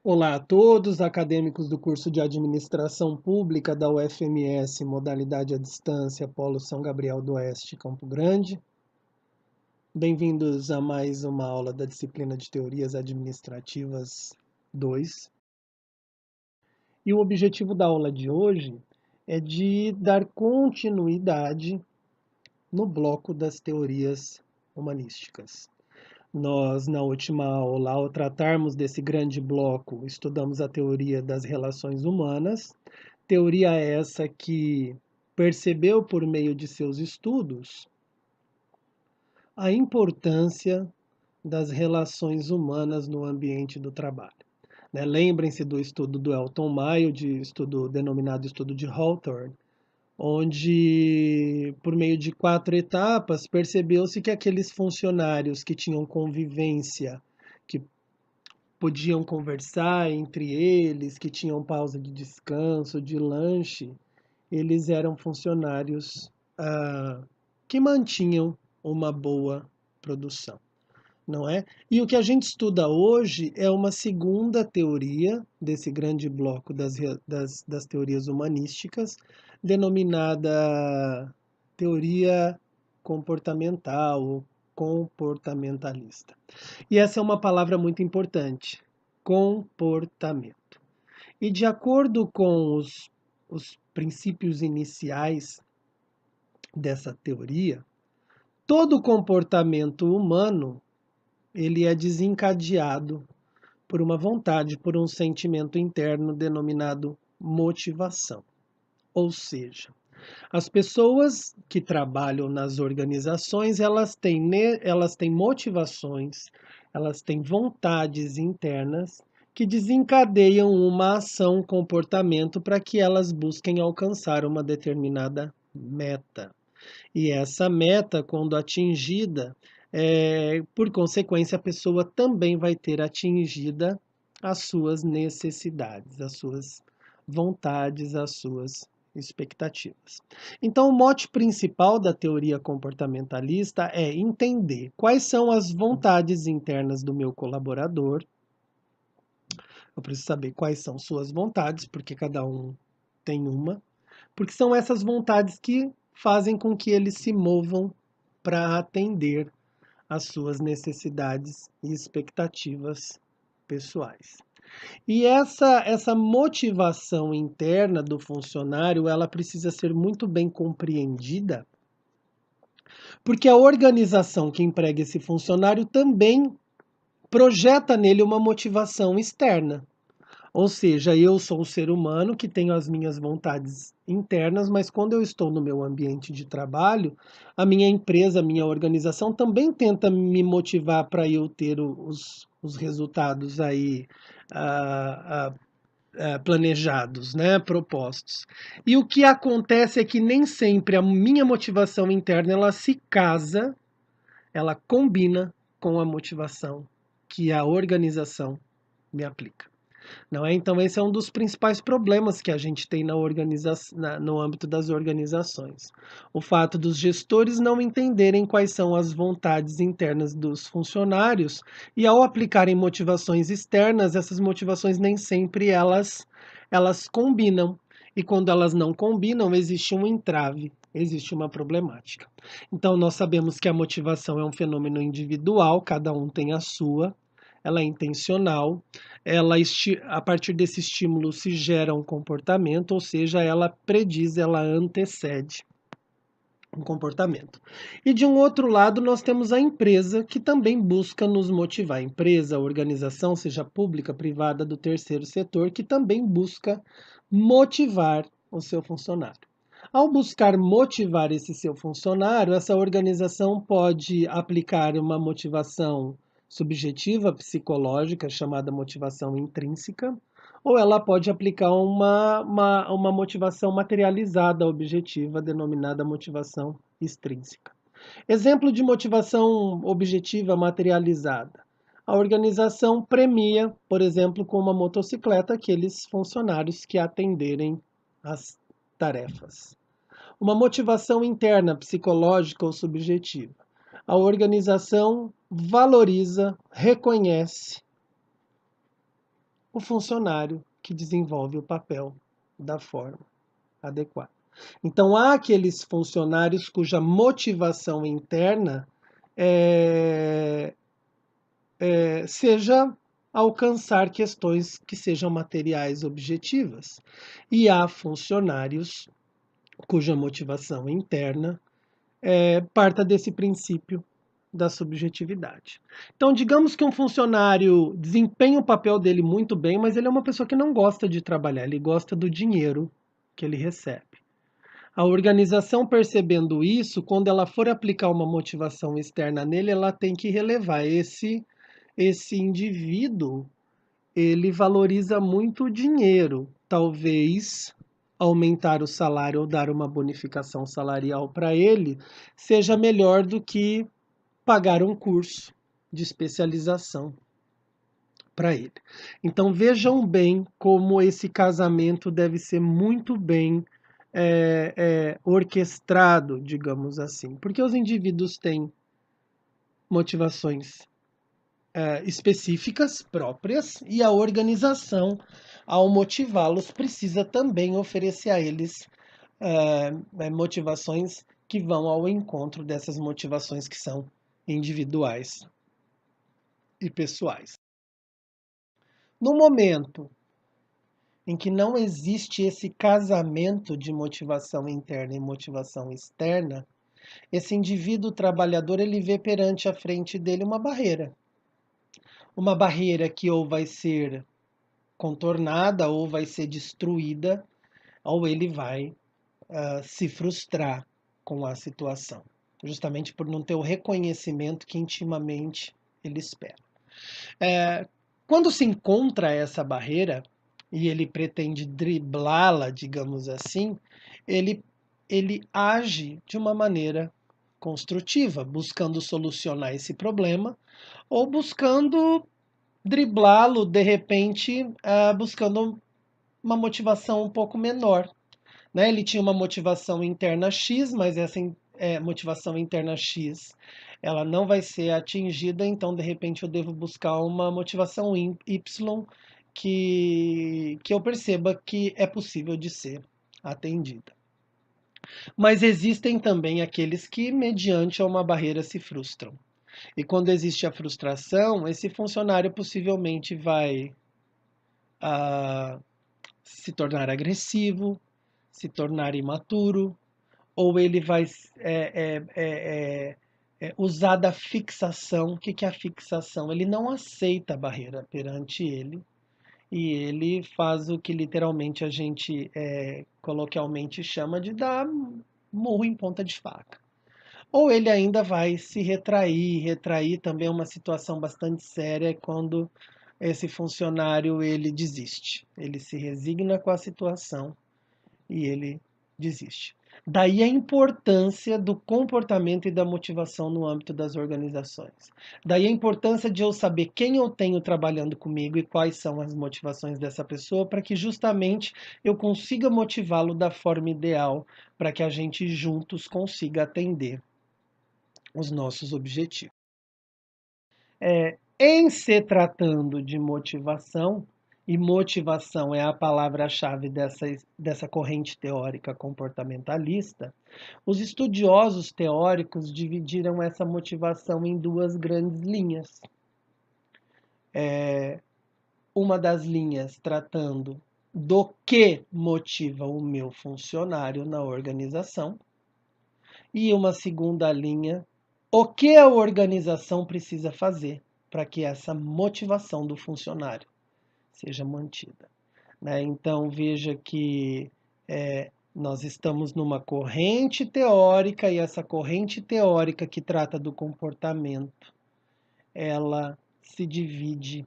Olá a todos, acadêmicos do curso de Administração Pública da UFMS, modalidade à distância, Polo São Gabriel do Oeste, Campo Grande. Bem-vindos a mais uma aula da disciplina de Teorias Administrativas 2. E o objetivo da aula de hoje é de dar continuidade no bloco das teorias humanísticas. Nós, na última aula, ao tratarmos desse grande bloco, estudamos a teoria das relações humanas, teoria essa que percebeu por meio de seus estudos a importância das relações humanas no ambiente do trabalho. Lembrem-se do estudo do Elton Mayo, denominado estudo de Hawthorne, onde, por meio de 4 etapas, percebeu-se que aqueles funcionários que tinham convivência, que podiam conversar entre eles, que tinham pausa de descanso, de lanche, eles eram funcionários que mantinham uma boa produção, não é? E o que a gente estuda hoje é uma segunda teoria desse grande bloco das teorias humanísticas, denominada teoria comportamental ou comportamentalista. E essa é uma palavra muito importante, comportamento. E de acordo com os princípios iniciais dessa teoria, todo comportamento humano ele é desencadeado por uma vontade, por um sentimento interno denominado motivação. Ou seja, as pessoas que trabalham nas organizações, elas têm motivações, elas têm vontades internas que desencadeiam uma ação, um comportamento para que elas busquem alcançar uma determinada meta. E essa meta, quando atingida, por consequência, a pessoa também vai ter atingida as suas necessidades, as suas vontades, as suas expectativas. Então, o mote principal da teoria comportamentalista é entender quais são as vontades internas do meu colaborador. Eu preciso saber quais são suas vontades, porque cada um tem uma, porque são essas vontades que fazem com que eles se movam para atender às suas necessidades e expectativas pessoais. E essa motivação interna do funcionário, ela precisa ser muito bem compreendida, porque a organização que emprega esse funcionário também projeta nele uma motivação externa. Ou seja, eu sou um ser humano que tenho as minhas vontades internas, mas quando eu estou no meu ambiente de trabalho, a minha empresa, a minha organização também tenta me motivar para eu ter os resultados aí ah, planejados, né, propostos. E o que acontece é que nem sempre a minha motivação interna ela se casa, ela combina com a motivação que a organização me aplica. Não é? Então, esse é um dos principais problemas que a gente tem no âmbito das organizações. O fato dos gestores não entenderem quais são as vontades internas dos funcionários e, ao aplicarem motivações externas, essas motivações nem sempre elas combinam. E quando elas não combinam, existe um entrave, existe uma problemática. Então, nós sabemos que a motivação é um fenômeno individual, cada um tem a sua, ela é intencional, a partir desse estímulo se gera um comportamento, ou seja, ela prediz, ela antecede um comportamento. E de um outro lado, nós temos a empresa que também busca nos motivar. A empresa, a organização, seja pública, privada, do terceiro setor, que também busca motivar o seu funcionário. Ao buscar motivar esse seu funcionário, essa organização pode aplicar uma motivação subjetiva, psicológica, chamada motivação intrínseca, ou ela pode aplicar uma motivação materializada, objetiva, denominada motivação extrínseca. Exemplo de motivação objetiva materializada. A organização premia, por exemplo, com uma motocicleta, aqueles funcionários que atenderem às tarefas. Uma motivação interna, psicológica ou subjetiva. A organização valoriza, reconhece o funcionário que desenvolve o papel da forma adequada. Então, há aqueles funcionários cuja motivação interna seja alcançar questões que sejam materiais objetivas. E há funcionários cuja motivação interna parta desse princípio da subjetividade. Então, digamos que um funcionário desempenha o papel dele muito bem, mas ele é uma pessoa que não gosta de trabalhar, ele gosta do dinheiro que ele recebe. A organização, percebendo isso, quando ela for aplicar uma motivação externa nele, ela tem que relevar esse indivíduo, ele valoriza muito o dinheiro. Talvez aumentar o salário ou dar uma bonificação salarial para ele seja melhor do que pagar um curso de especialização para ele. Então vejam bem como esse casamento deve ser muito bem orquestrado, digamos assim, porque os indivíduos têm motivações específicas, próprias, e a organização, ao motivá-los, precisa também oferecer a eles motivações que vão ao encontro dessas motivações que são individuais e pessoais. No momento em que não existe esse casamento de motivação interna e motivação externa, esse indivíduo trabalhador ele vê perante a frente dele uma barreira. Uma barreira que ou vai ser contornada, ou vai ser destruída, ou ele vai se frustrar com a situação, justamente por não ter o reconhecimento que intimamente ele espera. Quando se encontra essa barreira e ele pretende driblá-la, digamos assim, ele age de uma maneira construtiva, buscando solucionar esse problema ou buscando driblá-lo, de repente, buscando uma motivação um pouco menor. Né? Ele tinha uma motivação interna X, mas essa motivação interna X ela não vai ser atingida, então de repente eu devo buscar uma motivação Y que eu perceba que é possível de ser atendida. Mas existem também aqueles que, mediante uma barreira, se frustram. E quando existe a frustração, esse funcionário possivelmente vai se tornar agressivo, se tornar imaturo, ou ele vai usar da fixação. O que é a fixação? Ele não aceita a barreira perante ele e ele faz o que literalmente a gente coloquialmente chama de dar murro em ponta de faca. Ou ele ainda vai se retrair. Retrair também é uma situação bastante séria quando esse funcionário ele desiste. Ele se resigna com a situação e ele desiste. Daí a importância do comportamento e da motivação no âmbito das organizações. Daí a importância de eu saber quem eu tenho trabalhando comigo e quais são as motivações dessa pessoa, para que justamente eu consiga motivá-lo da forma ideal, para que a gente juntos consiga atender os nossos objetivos. Em se tratando de motivação, e motivação é a palavra-chave dessa corrente teórica comportamentalista, os estudiosos teóricos dividiram essa motivação em duas grandes linhas. Uma das linhas tratando do que motiva o meu funcionário na organização, e uma segunda linha, o que a organização precisa fazer para que essa motivação do funcionário seja mantida. Né? Então veja que nós estamos numa corrente teórica, e essa corrente teórica que trata do comportamento, ela se divide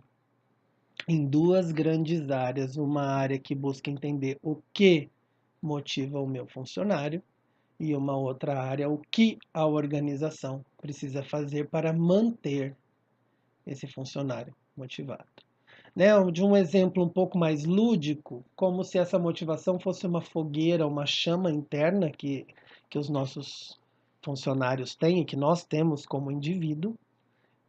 em duas grandes áreas. Uma área que busca entender o que motiva o meu funcionário, e uma outra área, o que a organização precisa fazer para manter esse funcionário motivado. Né? De um exemplo um pouco mais lúdico, como se essa motivação fosse uma fogueira, uma chama interna que os nossos funcionários têm e que nós temos como indivíduo,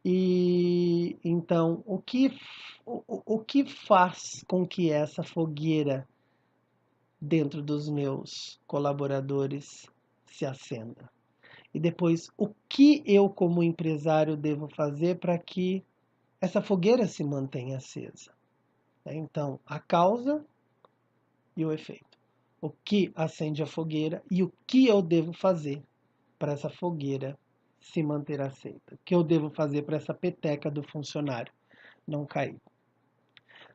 E então, o que faz com que essa fogueira dentro dos meus colaboradores se acenda? E depois, o que eu, como empresário, devo fazer para que essa fogueira se mantenha acesa? Então, a causa e o efeito. O que acende a fogueira e o que eu devo fazer para essa fogueira se manter acesa? O que eu devo fazer para essa peteca do funcionário não cair?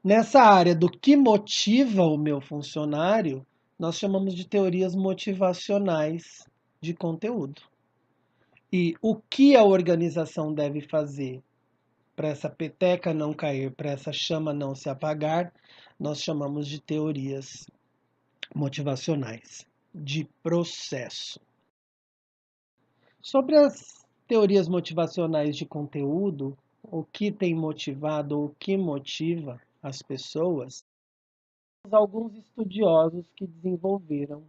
Nessa área do que motiva o meu funcionário, nós chamamos de teorias motivacionais de conteúdo. E o que a organização deve fazer para essa peteca não cair, para essa chama não se apagar, nós chamamos de teorias motivacionais de processo. Sobre as teorias motivacionais de conteúdo, o que tem motivado ou o que motiva as pessoas, alguns estudiosos que desenvolveram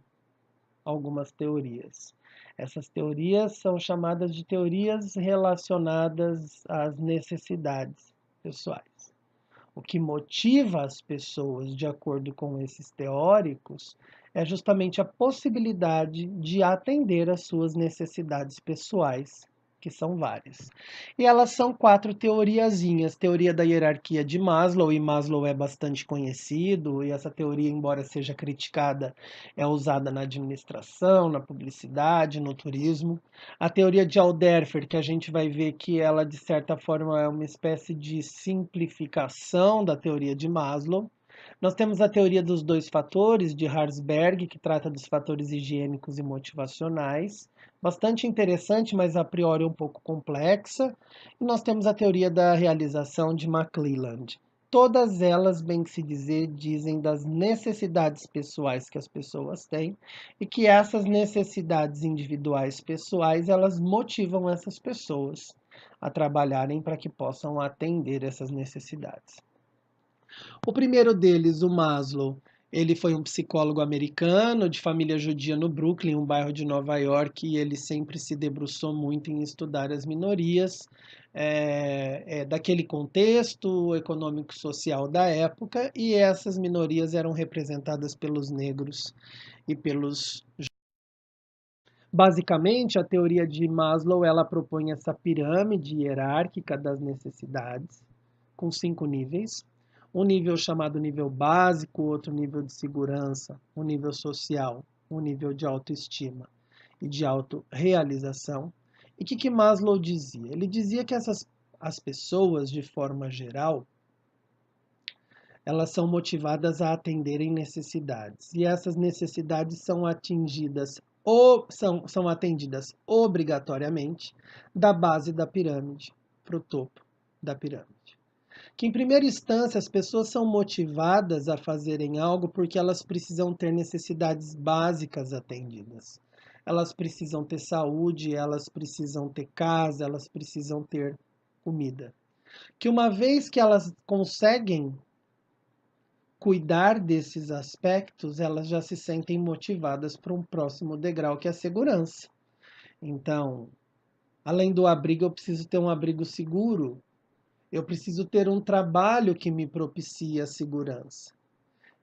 algumas teorias. Essas teorias são chamadas de teorias relacionadas às necessidades pessoais. O que motiva as pessoas, de acordo com esses teóricos, é justamente a possibilidade de atender às suas necessidades pessoais, que são várias. E elas são 4 teoriazinhas. Teoria da hierarquia de Maslow, e Maslow é bastante conhecido, e essa teoria, embora seja criticada, é usada na administração, na publicidade, no turismo. A teoria de Alderfer, que a gente vai ver que ela, de certa forma, é uma espécie de simplificação da teoria de Maslow. Nós temos a teoria dos 2 fatores, de Herzberg, que trata dos fatores higiênicos e motivacionais. Bastante interessante, mas a priori um pouco complexa. E nós temos a teoria da realização de McClelland. Todas elas, bem se dizer, dizem das necessidades pessoais que as pessoas têm e que essas necessidades individuais pessoais, elas motivam essas pessoas a trabalharem para que possam atender essas necessidades. O primeiro deles, o Maslow, ele foi um psicólogo americano de família judia no Brooklyn, um bairro de Nova York, e ele sempre se debruçou muito em estudar as minorias daquele contexto econômico-social da época, e essas minorias eram representadas pelos negros e pelos. Basicamente, a teoria de Maslow ela propõe essa pirâmide hierárquica das necessidades, com 5 níveis. Um nível chamado nível básico, outro nível de segurança, um nível social, um nível de autoestima e de autorrealização. E o que Maslow dizia? Ele dizia que as pessoas, de forma geral, elas são motivadas a atenderem necessidades. E essas necessidades são atingidas ou são atendidas obrigatoriamente da base da pirâmide para o topo da pirâmide. Que em primeira instância as pessoas são motivadas a fazerem algo porque elas precisam ter necessidades básicas atendidas. Elas precisam ter saúde, elas precisam ter casa, elas precisam ter comida. Que uma vez que elas conseguem cuidar desses aspectos, elas já se sentem motivadas para um próximo degrau, que é a segurança. Então, além do abrigo, eu preciso ter um abrigo seguro. Eu preciso ter um trabalho que me propicie a segurança.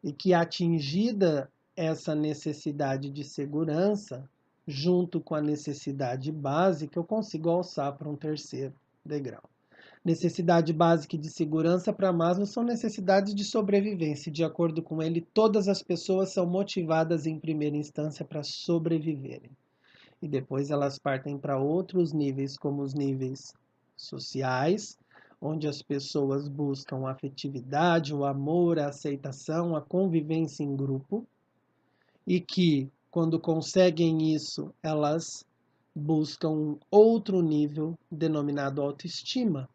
E que, atingida essa necessidade de segurança, junto com a necessidade básica, eu consigo alçar para um terceiro degrau. Necessidade básica e de segurança para Maslow são necessidades de sobrevivência. De acordo com ele, todas as pessoas são motivadas em primeira instância para sobreviverem. E depois elas partem para outros níveis, como os níveis sociais, onde as pessoas buscam a afetividade, o amor, a aceitação, a convivência em grupo, e que, quando conseguem isso, elas buscam outro nível denominado autoestima.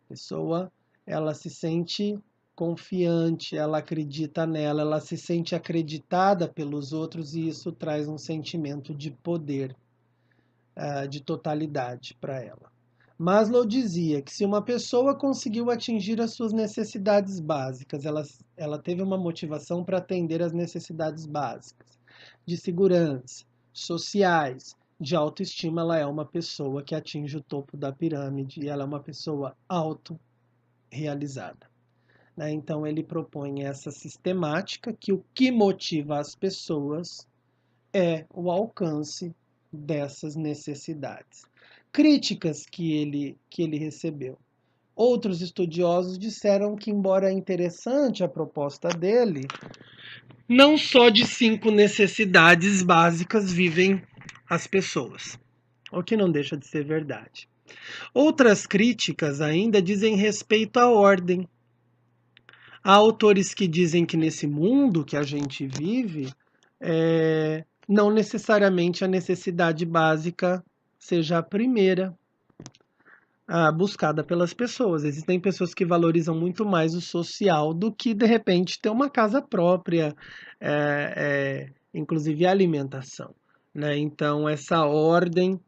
A pessoa, ela se sente confiante, ela acredita nela, ela se sente acreditada pelos outros e isso traz um sentimento de poder, de totalidade para ela. Maslow dizia que se uma pessoa conseguiu atingir as suas necessidades básicas, ela teve uma motivação para atender às necessidades básicas de segurança, sociais, de autoestima, ela é uma pessoa que atinge o topo da pirâmide e ela é uma pessoa autorrealizada, né? Então ele propõe essa sistemática que o que motiva as pessoas é o alcance dessas necessidades. Críticas que ele recebeu. Outros estudiosos disseram que, embora interessante a proposta dele, não só de 5 necessidades básicas vivem as pessoas, o que não deixa de ser verdade. Outras críticas ainda dizem respeito à ordem. Há autores que dizem que nesse mundo que a gente vive, não necessariamente a necessidade básica seja a primeira buscada pelas pessoas. Existem pessoas que valorizam muito mais o social do que, de repente, ter uma casa própria, inclusive a alimentação, né? Então, essa ordem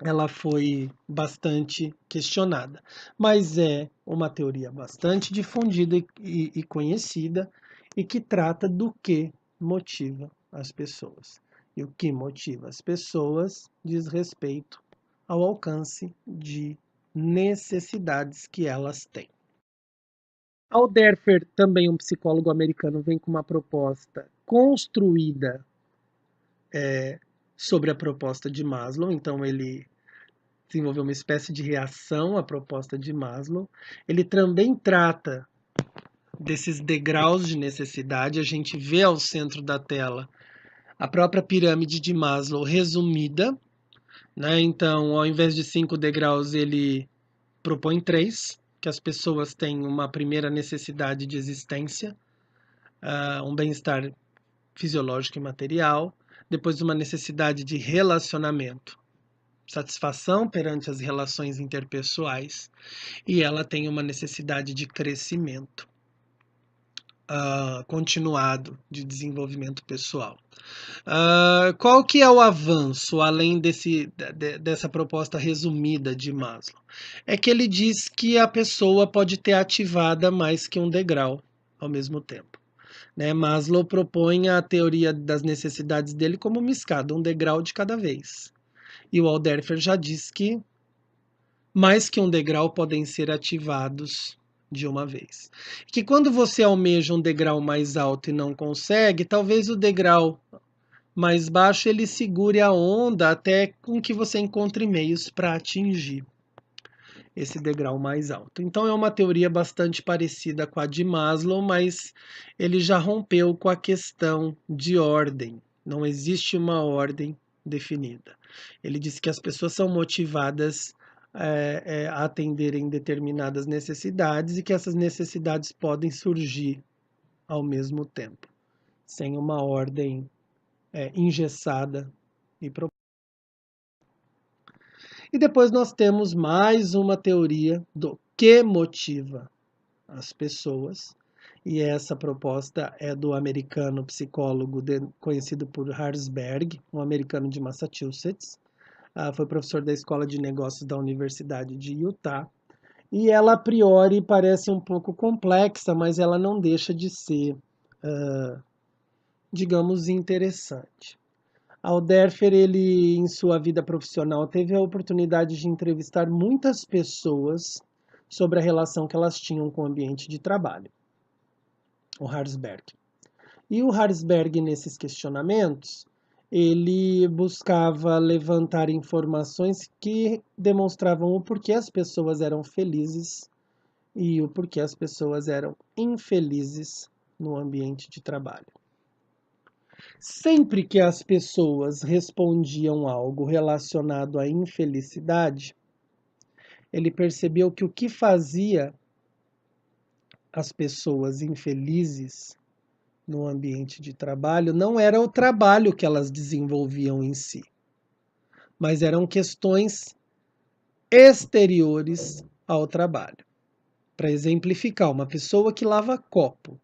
ela foi bastante questionada, mas é uma teoria bastante difundida e conhecida e que trata do que motiva as pessoas. E o que motiva as pessoas diz respeito ao alcance de necessidades que elas têm. Alderfer, também um psicólogo americano, vem com uma proposta construída sobre a proposta de Maslow, então ele desenvolveu uma espécie de reação à proposta de Maslow. Ele também trata desses degraus de necessidade. A gente vê ao centro da tela a própria pirâmide de Maslow resumida, né? Então, ao invés de 5 degraus, ele propõe 3, que as pessoas têm uma primeira necessidade de existência, um bem-estar fisiológico e material, depois uma necessidade de relacionamento, satisfação perante as relações interpessoais, e ela tem uma necessidade de crescimento continuado, de desenvolvimento pessoal. Qual que é o avanço, além dessa proposta resumida de Maslow? É que ele diz que a pessoa pode ter ativada mais que um degrau ao mesmo tempo. Né? Maslow propõe a teoria das necessidades dele como uma escada, um degrau de cada vez. E o Alderfer já diz que mais que um degrau podem ser ativados de uma vez. Que quando você almeja um degrau mais alto e não consegue, talvez o degrau mais baixo ele segure a onda até com que você encontre meios para atingir esse degrau mais alto. Então é uma teoria bastante parecida com a de Maslow, mas ele já rompeu com a questão de ordem. Não existe uma ordem definida. Ele diz que as pessoas são motivadas a atenderem determinadas necessidades e que essas necessidades podem surgir ao mesmo tempo, sem uma ordem engessada e proposta. E depois nós temos mais uma teoria do que motiva as pessoas, e essa proposta é do americano psicólogo conhecido por Herzberg, um americano de Massachusetts. Foi professor da Escola de Negócios da Universidade de Utah. E ela, a priori, parece um pouco complexa, mas ela não deixa de ser, digamos, interessante. Alderfer, ele, em sua vida profissional, teve a oportunidade de entrevistar muitas pessoas sobre a relação que elas tinham com o ambiente de trabalho, o Herzberg. E o Herzberg, nesses questionamentos, ele buscava levantar informações que demonstravam o porquê as pessoas eram felizes e o porquê as pessoas eram infelizes no ambiente de trabalho. Sempre que as pessoas respondiam algo relacionado à infelicidade, ele percebeu que o que fazia as pessoas infelizes no ambiente de trabalho não era o trabalho que elas desenvolviam em si, mas eram questões exteriores ao trabalho. Para exemplificar, uma pessoa que lava copo,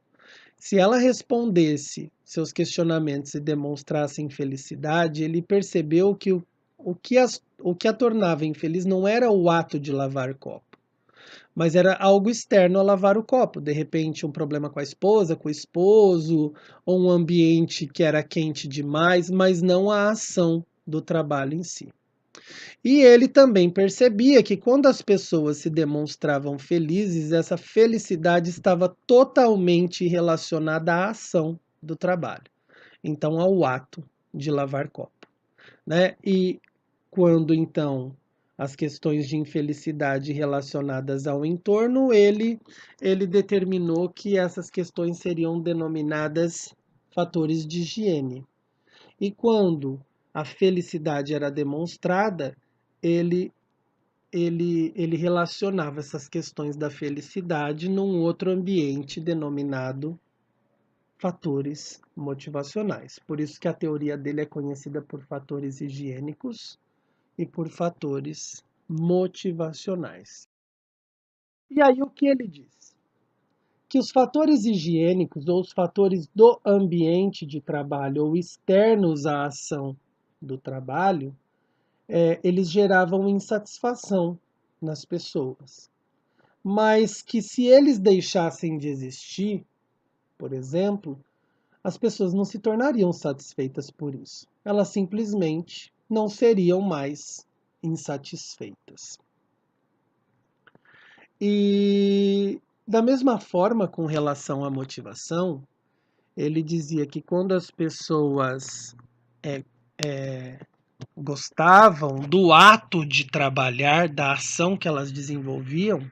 se ela respondesse seus questionamentos e demonstrasse infelicidade, ele percebeu que o que a tornava infeliz não era o ato de lavar copo, mas era algo externo a lavar o copo. De repente, um problema com a esposa, com o esposo, ou um ambiente que era quente demais, mas não a ação do trabalho em si. E ele também percebia que quando as pessoas se demonstravam felizes, essa felicidade estava totalmente relacionada à ação do trabalho, então ao ato de lavar copo, né? E quando então as questões de infelicidade relacionadas ao entorno, ele determinou que essas questões seriam denominadas fatores de higiene. E quando a felicidade era demonstrada, ele, ele relacionava essas questões da felicidade num outro ambiente denominado fatores motivacionais. Por isso que a teoria dele é conhecida por fatores higiênicos e por fatores motivacionais. E aí o que ele diz? Que os fatores higiênicos ou os fatores do ambiente de trabalho ou externos à ação do trabalho, eles geravam insatisfação nas pessoas. Mas que se eles deixassem de existir, por exemplo, as pessoas não se tornariam satisfeitas por isso. Elas simplesmente não seriam mais insatisfeitas. E da mesma forma, com relação à motivação, ele dizia que quando as pessoas é, é, gostavam do ato de trabalhar, da ação que elas desenvolviam,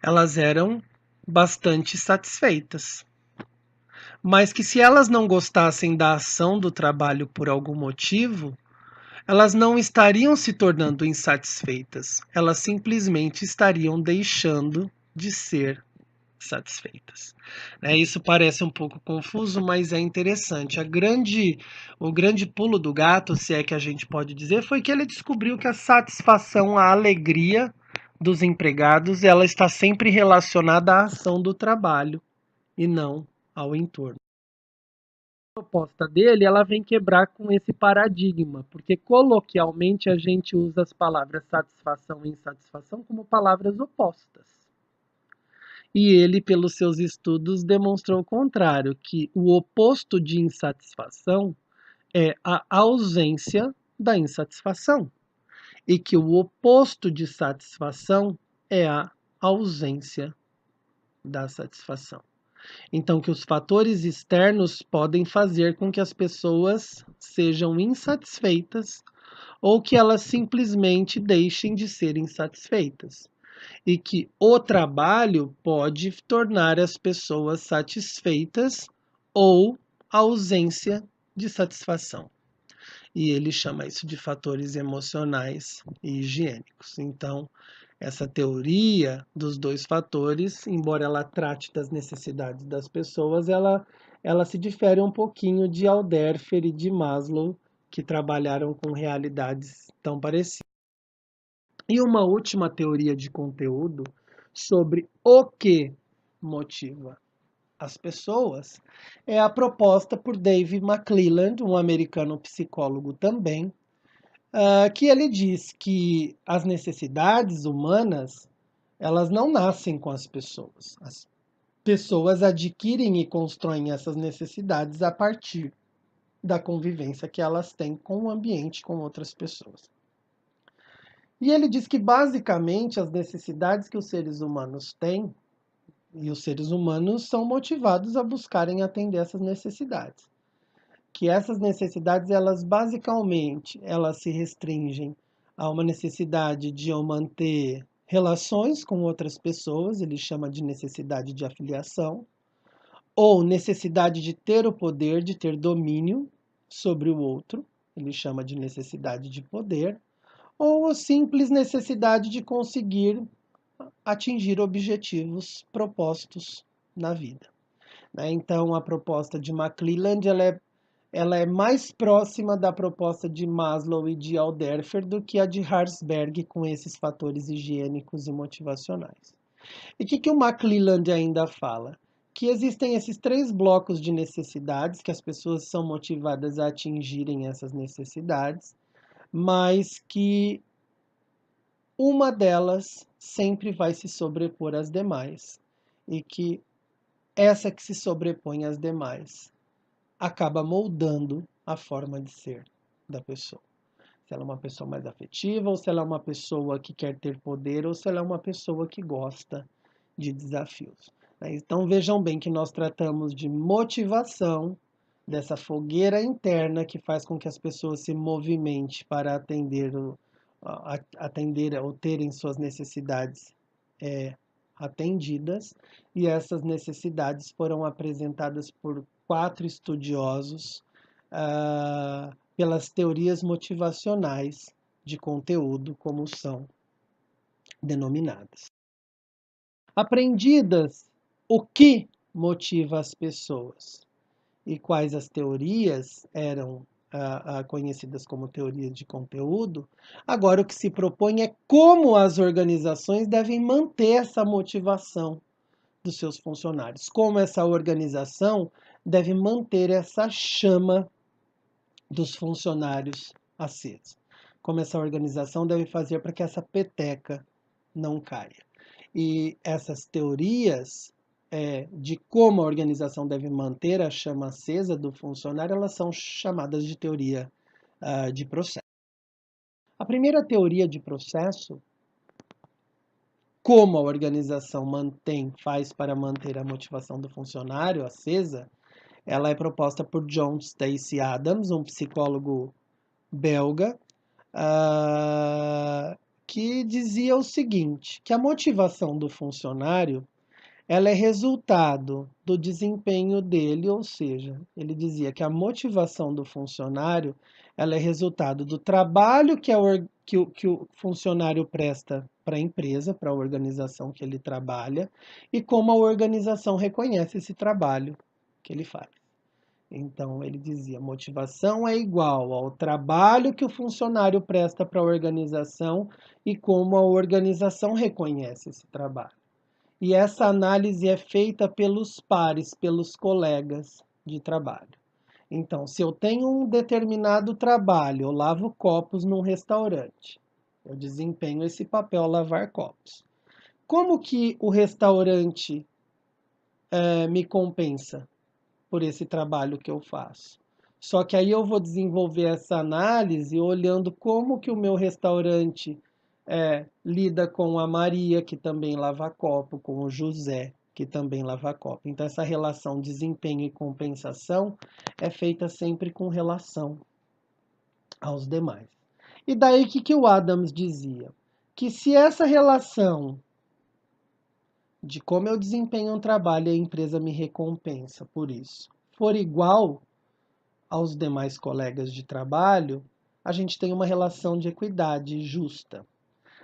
elas eram bastante satisfeitas. Mas que se elas não gostassem da ação do trabalho por algum motivo, elas não estariam se tornando insatisfeitas, elas simplesmente estariam deixando de ser satisfeitas. Isso parece um pouco confuso, mas é interessante. O grande pulo do gato, se é que a gente pode dizer, foi que ele descobriu que a satisfação, a alegria dos empregados, ela está sempre relacionada à ação do trabalho e não ao entorno. A proposta dele, ela vem quebrar com esse paradigma, porque coloquialmente a gente usa as palavras satisfação e insatisfação como palavras opostas. E ele, pelos seus estudos, demonstrou o contrário, que o oposto de insatisfação é a ausência da insatisfação, e que o oposto de satisfação é a ausência da satisfação. Então, que os fatores externos podem fazer com que as pessoas sejam insatisfeitas ou que elas simplesmente deixem de ser insatisfeitas. E que o trabalho pode tornar as pessoas satisfeitas ou a ausência de satisfação. E ele chama isso de fatores emocionais e higiênicos. Então, essa teoria dos dois fatores, embora ela trate das necessidades das pessoas, ela se difere um pouquinho de Alderfer e de Maslow, que trabalharam com realidades tão parecidas. E uma última teoria de conteúdo sobre o que motiva as pessoas é a proposta por Dave McClelland, um americano psicólogo também, que ele diz que as necessidades humanas elas não nascem com as pessoas. As pessoas adquirem e constroem essas necessidades a partir da convivência que elas têm com o ambiente, com outras pessoas. E ele diz que basicamente as necessidades que os seres humanos têm, e os seres humanos são motivados a buscarem atender essas necessidades. Que essas necessidades, elas basicamente, elas se restringem a uma necessidade de eu manter relações com outras pessoas, ele chama de necessidade de afiliação, ou necessidade de ter o poder, de ter domínio sobre o outro, ele chama de necessidade de poder, ou a simples necessidade de conseguir atingir objetivos propostos na vida. Então, a proposta de McClelland ela é mais próxima da proposta de Maslow e de Alderfer do que a de Herzberg com esses fatores higiênicos e motivacionais. E o que o McClelland ainda fala? Que existem esses três blocos de necessidades, que as pessoas são motivadas a atingirem essas necessidades, mas que uma delas sempre vai se sobrepor às demais e que essa que se sobrepõe às demais acaba moldando a forma de ser da pessoa. Se ela é uma pessoa mais afetiva, ou se ela é uma pessoa que quer ter poder, ou se ela é uma pessoa que gosta de desafios. Então vejam bem que nós tratamos de motivação, dessa fogueira interna que faz com que as pessoas se movimentem para atender ou terem suas necessidades atendidas, e essas necessidades foram apresentadas por 4 estudiosos pelas teorias motivacionais de conteúdo, como são denominadas. Aprendidas o que motiva as pessoas e quais as teorias eram conhecidas como teorias de conteúdo, agora o que se propõe é como as organizações devem manter essa motivação dos seus funcionários, como essa organização deve manter essa chama dos funcionários acesa, como essa organização deve fazer para que essa peteca não caia. E essas teorias de como a organização deve manter a chama acesa do funcionário, elas são chamadas de teoria de processo. A primeira teoria de processo, como a organização faz para manter a motivação do funcionário acesa, ela é proposta por John Stacey Adams, um psicólogo belga, que dizia o seguinte, que a motivação do funcionário ela é resultado do desempenho dele, ou seja, ele dizia que a motivação do funcionário ela é resultado do trabalho que o funcionário presta para a empresa, para a organização que ele trabalha, e como a organização reconhece esse trabalho que ele faz. Então, ele dizia, motivação é igual ao trabalho que o funcionário presta para a organização e como a organização reconhece esse trabalho. E essa análise é feita pelos pares, pelos colegas de trabalho. Então, se eu tenho um determinado trabalho, eu lavo copos num restaurante. Eu desempenho esse papel, lavar copos. Como que o restaurante me compensa por esse trabalho que eu faço? Só que aí eu vou desenvolver essa análise olhando como que o meu restaurante lida com a Maria, que também lava copo, com o José, que também lava copo. Então, essa relação desempenho e compensação é feita sempre com relação aos demais. E daí que o Adams dizia? Que se essa relação de como eu desempenho um trabalho e a empresa me recompensa por isso for igual aos demais colegas de trabalho, a gente tem uma relação de equidade justa.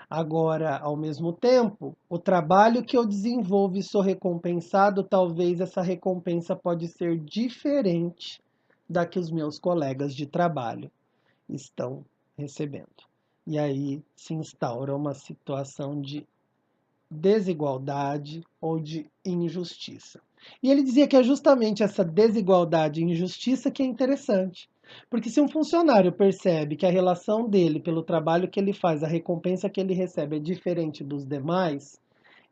Agora, ao mesmo tempo, o trabalho que eu desenvolvo e sou recompensado, talvez essa recompensa pode ser diferente da que os meus colegas de trabalho estão recebendo. E aí se instaura uma situação de desigualdade ou de injustiça. E ele dizia que é justamente essa desigualdade e injustiça que é interessante. Porque se um funcionário percebe que a relação dele pelo trabalho que ele faz, a recompensa que ele recebe é diferente dos demais,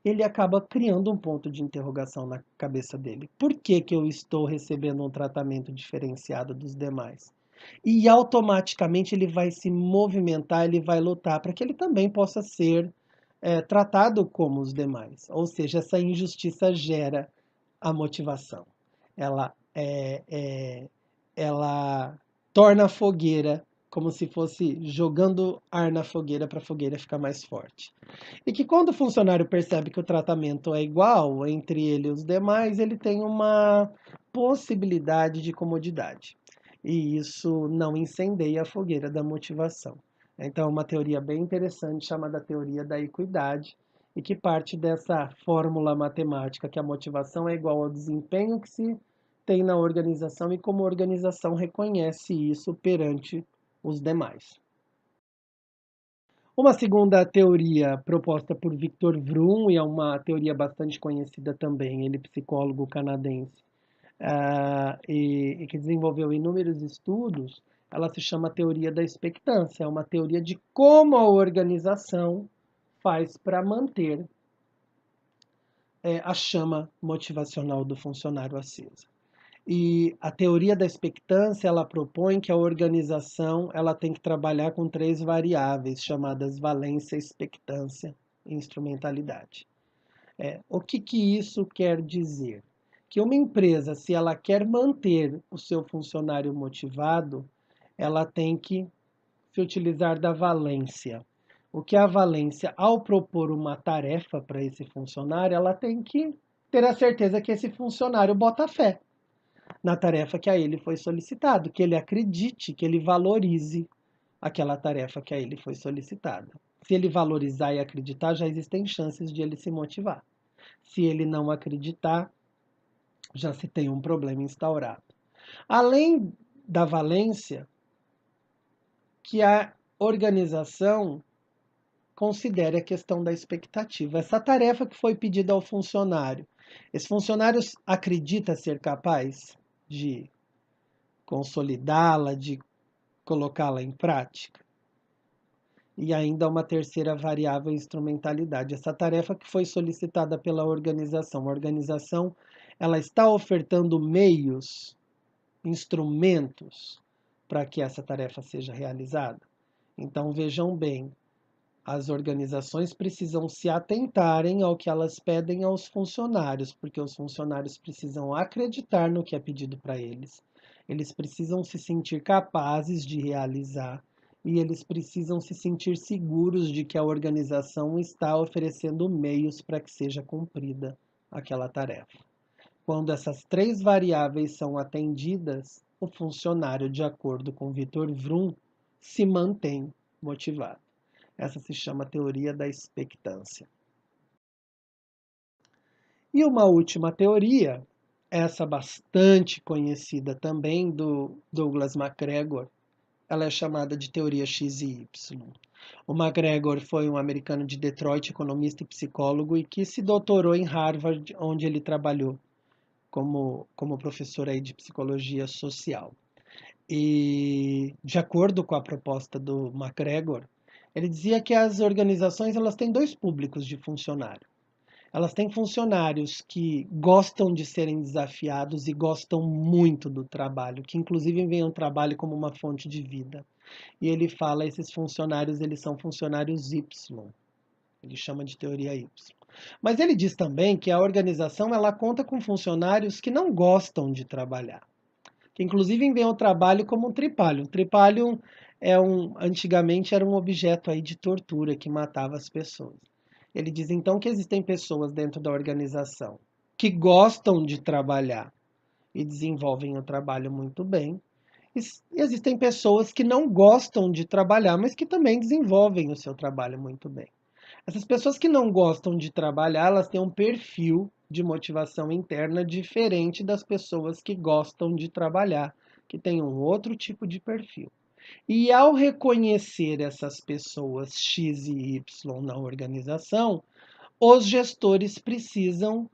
ele acaba criando um ponto de interrogação na cabeça dele. Por que que eu estou recebendo um tratamento diferenciado dos demais? E automaticamente ele vai se movimentar, ele vai lutar para que ele também possa ser tratado como os demais. Ou seja, essa injustiça gera a motivação. Ela torna a fogueira como se fosse jogando ar na fogueira para a fogueira ficar mais forte. E que quando o funcionário percebe que o tratamento é igual entre ele e os demais, ele tem uma possibilidade de comodidade. E isso não incendeia a fogueira da motivação. Então, uma teoria bem interessante chamada teoria da equidade, e que parte dessa fórmula matemática que a motivação é igual ao desempenho que se tem na organização e como a organização reconhece isso perante os demais. Uma segunda teoria proposta por Victor Vroom, e é uma teoria bastante conhecida também, ele é psicólogo canadense, e que desenvolveu inúmeros estudos, ela se chama teoria da expectância, é uma teoria de como a organização faz para manter a chama motivacional do funcionário acesa. E a teoria da expectância, ela propõe que a organização ela tem que trabalhar com 3 variáveis, chamadas valência, expectância e instrumentalidade. O que isso quer dizer? Que uma empresa, se ela quer manter o seu funcionário motivado, ela tem que se utilizar da valência. O que é a valência? Ao propor uma tarefa para esse funcionário, ela tem que ter a certeza que esse funcionário bota fé na tarefa que a ele foi solicitado, que ele acredite, que ele valorize aquela tarefa que a ele foi solicitada. Se ele valorizar e acreditar, já existem chances de ele se motivar. Se ele não acreditar, já se tem um problema instaurado. Além da valência, que a organização considere a questão da expectativa. Essa tarefa que foi pedida ao funcionário, esse funcionário acredita ser capaz de consolidá-la, de colocá-la em prática? E ainda uma terceira variável, instrumentalidade. Essa tarefa que foi solicitada pela organização. A organização ela está ofertando meios, instrumentos para que essa tarefa seja realizada. Então vejam bem, as organizações precisam se atentarem ao que elas pedem aos funcionários, porque os funcionários precisam acreditar no que é pedido para eles. Eles precisam se sentir capazes de realizar e eles precisam se sentir seguros de que a organização está oferecendo meios para que seja cumprida aquela tarefa. Quando essas 3 variáveis são atendidas, o funcionário, de acordo com Victor Vroom, se mantém motivado. Essa se chama teoria da expectância. E uma última teoria, essa bastante conhecida também do Douglas MacGregor, ela é chamada de teoria X e Y. O MacGregor foi um americano de Detroit, economista e psicólogo, e que se doutorou em Harvard, onde ele trabalhou como professor aí de psicologia social. E, de acordo com a proposta do MacGregor, ele dizia que as organizações elas têm 2 públicos de funcionário. Elas têm funcionários que gostam de serem desafiados e gostam muito do trabalho, que inclusive veem o trabalho como uma fonte de vida. E ele fala, esses funcionários, eles são funcionários Y. Ele chama de teoria Y. Mas ele diz também que a organização ela conta com funcionários que não gostam de trabalhar, que inclusive veem o trabalho como um tripalho. Um tripalho antigamente era um objeto aí de tortura que matava as pessoas. Ele diz então que existem pessoas dentro da organização que gostam de trabalhar e desenvolvem o trabalho muito bem. E existem pessoas que não gostam de trabalhar, mas que também desenvolvem o seu trabalho muito bem. Essas pessoas que não gostam de trabalhar, elas têm um perfil de motivação interna diferente das pessoas que gostam de trabalhar, que têm um outro tipo de perfil. E ao reconhecer essas pessoas X e Y na organização, os gestores precisam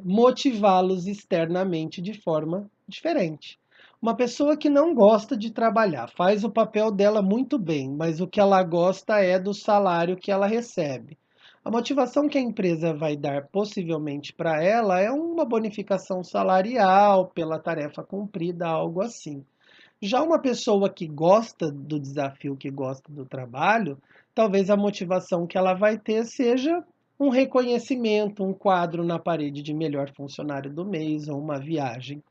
motivá-los externamente de forma diferente. Uma pessoa que não gosta de trabalhar, faz o papel dela muito bem, mas o que ela gosta é do salário que ela recebe. A motivação que a empresa vai dar possivelmente para ela é uma bonificação salarial pela tarefa cumprida, algo assim. Já uma pessoa que gosta do desafio, que gosta do trabalho, talvez a motivação que ela vai ter seja um reconhecimento, um quadro na parede de melhor funcionário do mês ou uma viagem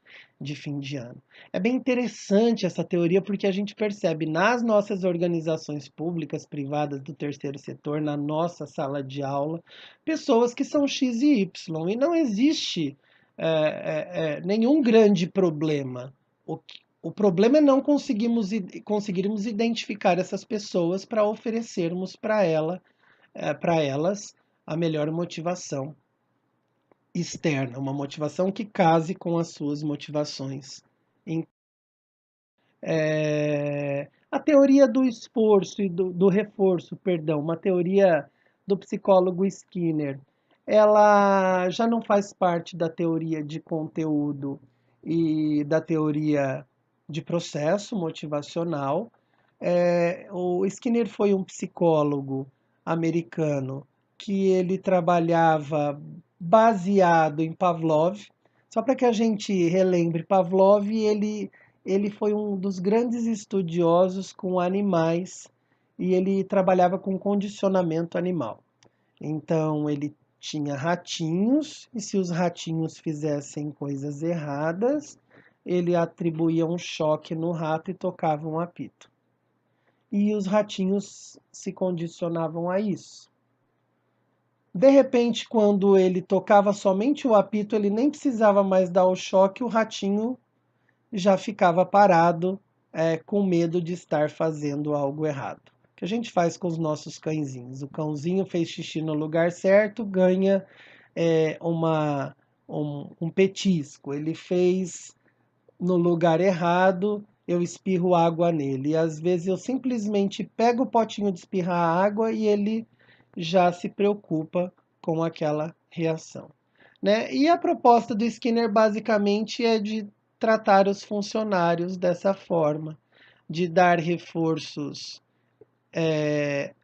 de fim de ano. É bem interessante essa teoria porque a gente percebe nas nossas organizações públicas, privadas do terceiro setor, na nossa sala de aula, pessoas que são X e Y e não existe nenhum grande problema. O problema é não conseguirmos identificar essas pessoas para oferecermos para elas a melhor motivação externa, uma motivação que case com as suas motivações. A teoria do esforço e do reforço, perdão, uma teoria do psicólogo Skinner, ela já não faz parte da teoria de conteúdo e da teoria de processo motivacional. O Skinner foi um psicólogo americano que ele trabalhava baseado em Pavlov. Só para que a gente relembre, Pavlov, ele foi um dos grandes estudiosos com animais e ele trabalhava com condicionamento animal. Então, ele tinha ratinhos e se os ratinhos fizessem coisas erradas, ele atribuía um choque no rato e tocava um apito. E os ratinhos se condicionavam a isso. De repente, quando ele tocava somente o apito, ele nem precisava mais dar o choque, o ratinho já ficava parado, com medo de estar fazendo algo errado. O que a gente faz com os nossos cãezinhos? O cãozinho fez xixi no lugar certo, ganha um petisco. Ele fez no lugar errado, eu espirro água nele. E às vezes eu simplesmente pego o potinho de espirrar água e ele já se preocupa com aquela reação. Né? E a proposta do Skinner basicamente é de tratar os funcionários dessa forma, de dar reforços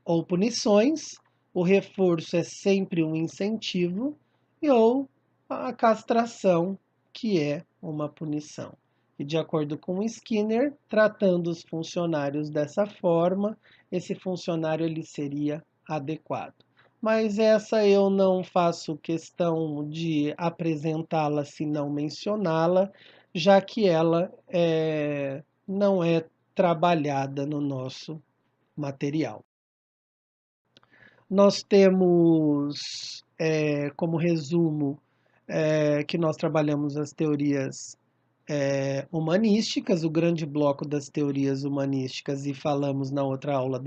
ou punições. O reforço é sempre um incentivo ou a castração, que é uma punição. E de acordo com Skinner, tratando os funcionários dessa forma, esse funcionário ele seria adequado. Mas essa eu não faço questão de apresentá-la se não mencioná-la, já que ela não é trabalhada no nosso material. Nós temos, como resumo, que nós trabalhamos as teorias humanísticas, o grande bloco das teorias humanísticas, e falamos na outra aula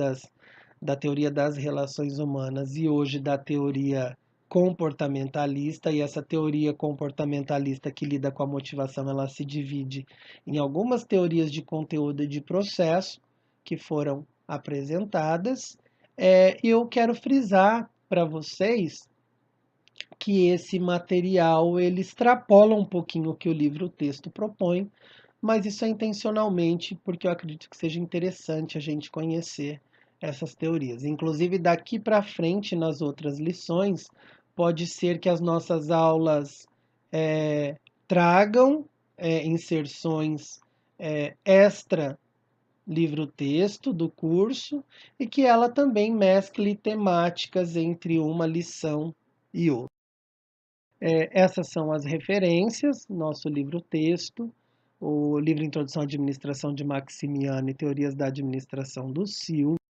da teoria das relações humanas e hoje da teoria comportamentalista, e essa teoria comportamentalista que lida com a motivação, ela se divide em algumas teorias de conteúdo e de processo que foram apresentadas. Eu quero frisar para vocês que esse material ele extrapola um pouquinho o que o livro-texto propõe, mas isso é intencionalmente porque eu acredito que seja interessante a gente conhecer essas teorias. Inclusive, daqui para frente, nas outras lições, pode ser que as nossas aulas tragam inserções extra livro-texto do curso e que ela também mescle temáticas entre uma lição e outra. Essas são as referências, nosso livro-texto, o livro Introdução à Administração de Maximiano e Teorias da Administração do Silva.